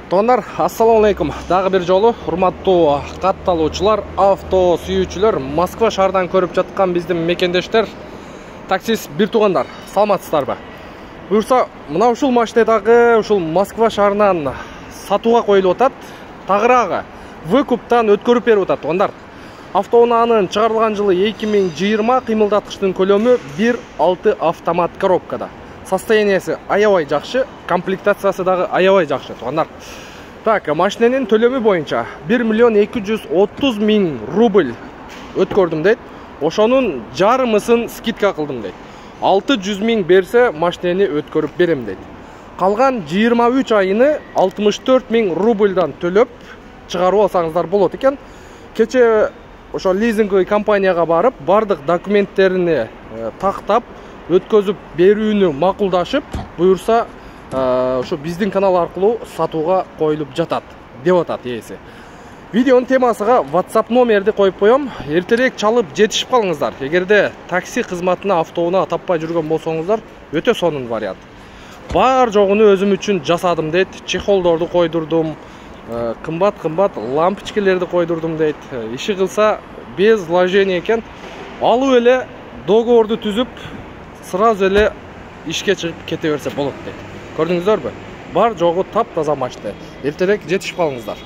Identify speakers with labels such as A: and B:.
A: Тондар, ассаламу алейкум. Дагы бир жолу урматтуу катталуучулар, авто сүйүүчүлөр, Москва шаарынан көрүп жаткан биздин мекендештер, таксист бир туугандар, саламатсыздарбы? Буюрса, мына ушул машинадагы ушул Москва шаарынан сатууга коюлуп атат. Тагыраагы выкуптан өткөрүп берип атат, туугандар. Автоунаанын чыгарылган жылы 2020, кыймылдаткычтын көлөмү 1.6 автомат коробкада. Состояниясы аябай жакшы, комплектациясы дагы аябай жакшы, туугандар. Так, машинанын төлөмү боюнча 1.230.000 рубль өткөрдүм дейт. Ошонун жарымысын скидка кылдым дейт. 600.000 берсе, машинаны өткөрүп берем дейт. Калган 23 айыны 64.000 рубльдан төлөп чыгарып алсаңыздар болот экен. Кече ошо лизинговый компанияга барып, бардык документтерини тактап, өткөзүп берүүнү макулдашып, буюрса, ошо биздин канал аркылуу сатууга коюлуп жатат, деп атат ээси. Видеонун темасыга WhatsApp номерди коюп коем. Эртерээк чалып жетишип калыңыздар. Эгерде такси кызматына автоунаа таппай жүргөн болсоңуздар, өтө сонун вариант. Бар жогуну өзүм үчүн жасадым дейт. Чехолдорду койдурдум, кымбат лампочкалерди койдурдум дейт. Иши кылса без вложения экен. Алып эле договорду түзүп, сразу эле ишке чыгып кете берсе болот дейт. Көрдүңүздөрбү? Бар жогу таптаза машина. Эртерээк жетишип калыңыздар.